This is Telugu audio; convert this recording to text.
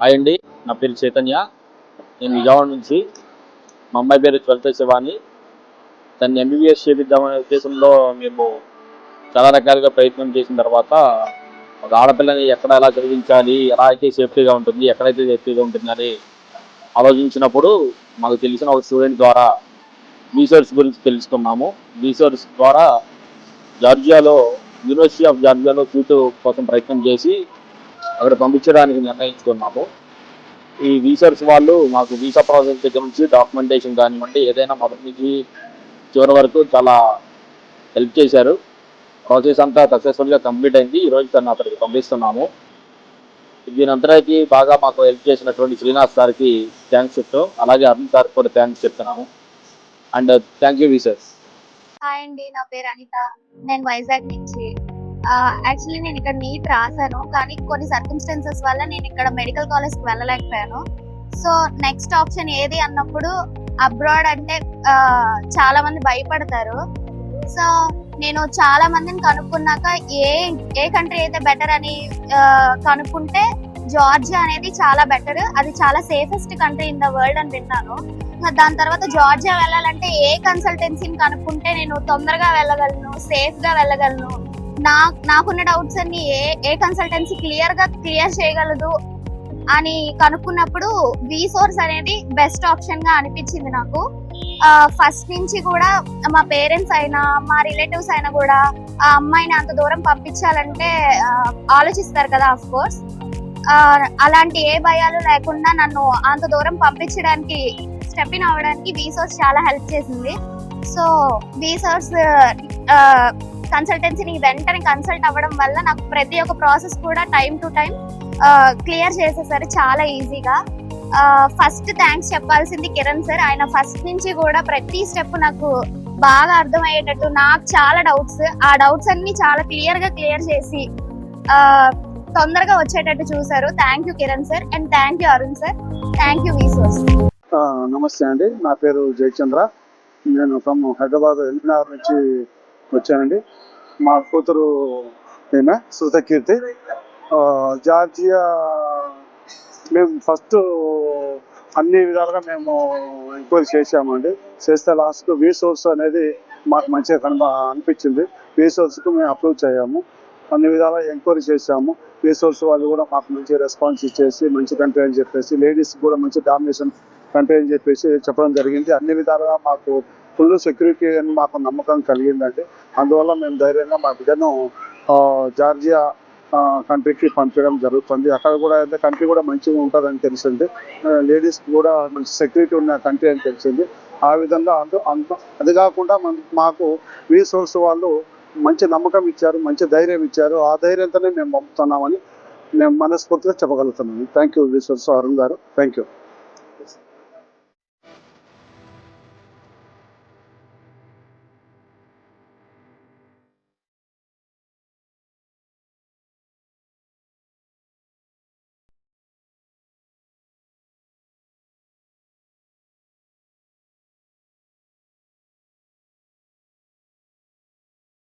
హాయ్ అండి. నా పేరు చైతన్య. నేను విజయవాడ నుంచి. మా అమ్మాయి పేరు జ్వలిత శివాని. తనని ఎంబీబీఎస్ చేపిద్దామనే ఉద్దేశంలో మేము చాలా రకాలుగా ప్రయత్నం చేసిన తర్వాత ఒక ఆడపిల్లని ఎక్కడ ఎలా చదివించాలి, ఎలా అయితే సేఫ్టీగా ఉంటుంది, ఎక్కడైతే సేఫ్టీగా ఉంటుందని ఆలోచించినప్పుడు మాకు తెలిసిన ఒక స్టూడెంట్ ద్వారా రీసెర్చ్ గురించి తెలుసుకున్నాము. రీసెర్చ్ ద్వారా జార్జియాలో యూనివర్సిటీ ఆఫ్ జార్జియాలో సీటు కోసం ప్రయత్నం చేసి అక్కడ పంపించడానికి నిర్ణయించుకున్నాము. ఈ రీసెర్చ్ వాళ్ళు మాకు వీసా ప్రాసెస్ దగ్గర నుంచి డాక్యుమెంటేషన్ కానివ్వండి, ఏదైనా మొదటి నుంచి చివరి వరకు చాలా హెల్ప్ చేశారు. ప్రాసెస్ అంతా సక్సెస్ఫుల్గా కంప్లీట్ అయింది. ఈరోజు తను అక్కడికి పంపిస్తున్నాము. దీనంతటికీ బాగా మాకు హెల్ప్ చేసినటువంటి శ్రీనివాస్ సార్కి థ్యాంక్స్ చెప్తాం. అలాగే అరుణ్ సార్ కూడా థ్యాంక్స్ చెప్తున్నాము. And thank you research. Hi అండి, నా పేరు అనిత. నేను వైజాగ్ నుంచి. యాక్చువల్లీ నేను ఇక్కడ నీట్ రాశాను, కానీ కొన్ని సర్కమ్స్టెన్సెస్ వల్ల నేను ఇక్కడ మెడికల్ కాలేజ్కి వెళ్ళలేకపోయాను. సో నెక్స్ట్ ఆప్షన్ ఏది అన్నప్పుడు అబ్రాడ్ అంటే చాలా మంది భయపడతారు. సో నేను చాలా మందిని కనుక్కున్నాక ఏ కంట్రీ అయితే బెటర్ అని కనుక్కుంటే జార్జియా అనేది చాలా బెటర్, అది చాలా safest country in the world అని విన్నాను. దాని తర్వాత జార్జియా వెళ్ళాలంటే ఏ కన్సల్టెన్సీని కనుక్కుంటే నేను తొందరగా వెళ్ళగలను, సేఫ్ గా వెళ్ళగలను, నాకున్న డౌట్స్ అన్ని ఏ కన్సల్టెన్సీ క్లియర్ చేయగలదు అని కనుక్కున్నప్పుడు వీసోర్స్ అనేది బెస్ట్ ఆప్షన్ గా అనిపించింది నాకు. ఫస్ట్ నుంచి కూడా మా పేరెంట్స్ అయినా మా రిలేటివ్స్ అయినా కూడా ఆ అమ్మాయిని అంత దూరం పంపించాలంటే ఆలోచిస్తారు కదా, ఆఫ్ కోర్స్. అలాంటి ఏ భయాలు లేకుండా నన్ను అంత దూరం పంపించడానికి స్టెప్ ఇన్ అవ్వడానికి వీసోర్స్ చాలా హెల్ప్ చేసింది. సో వీసోర్స్ కన్సల్టెన్సీని వెంటనే కన్సల్ట్ అవ్వడం వల్ల నాకు ప్రతి ఒక్క ప్రాసెస్ కూడా టైం టు టైం క్లియర్ చేసేసారు చాలా ఈజీగా. ఫస్ట్ థ్యాంక్స్ చెప్పాల్సింది కిరణ్ సార్. ఆయన ఫస్ట్ నుంచి కూడా ప్రతి స్టెప్ నాకు బాగా అర్థమయ్యేటట్టు, నాకు చాలా డౌట్స్, ఆ డౌట్స్ అన్ని చాలా క్లియర్ చేసి తొందరగా వచ్చేటట్టు చూసారు. Thank you Kiran sir and thank you Arun sir. Thank you VSource. నమస్తే అండి, నా పేరు జయచంద్ర. నేను ఫ్రమ్ హైదరాబాద్ ఎల్బీనగర్ నుంచి వచ్చానండి. మా కూతురు ఈమె శృతకీర్తి. జార్జియా మేము ఫస్ట్ అన్ని విధాలుగా మేము ఎంక్వైరీ చేసామండి. చేస్తే లాస్ట్ వీసోర్స్ అనేది మాకు మంచిగా అనిపించింది. వీసోర్స్కి మేము అప్రూవ్ చేయాము. అన్ని విధాలుగా ఎంక్వైరీ చేసాము. వీసోర్స్ వాళ్ళు కూడా మాకు మంచి రెస్పాన్స్ ఇచ్చేసి మంచి కంట్రీ అని చెప్పేసి, లేడీస్ కూడా మంచి డామినేషన్ కంట్రీ అని చెప్పేసి చెప్పడం జరిగింది. అన్ని విధాలుగా మాకు ఫుల్ సెక్యూరిటీ అని మాకు నమ్మకం కలిగిందండి. అందువల్ల మేము ధైర్యంగా మా బిడ్డను జార్జియా కంట్రీకి పంపించడం జరుగుతుంది. అక్కడ కూడా అయితే కంట్రీ కూడా మంచిగా ఉంటుందని తెలిసింది. లేడీస్ కూడా మంచి సెక్యూరిటీ ఉన్న కంట్రీ అని తెలిసింది. ఆ విధంగా అది కాకుండా మాకు వీసోర్స్ వాళ్ళు మంచి నమ్మకం ఇచ్చారు, మంచి ధైర్యం ఇచ్చారు. ఆ ధైర్యంతోనే మేము పంపుతున్నామని మేము మనస్ఫూర్తిగా చెప్పగలుగుతున్నాము. థ్యాంక్ యూ వీసోర్స్ అరుణ్ గారు. Thank you.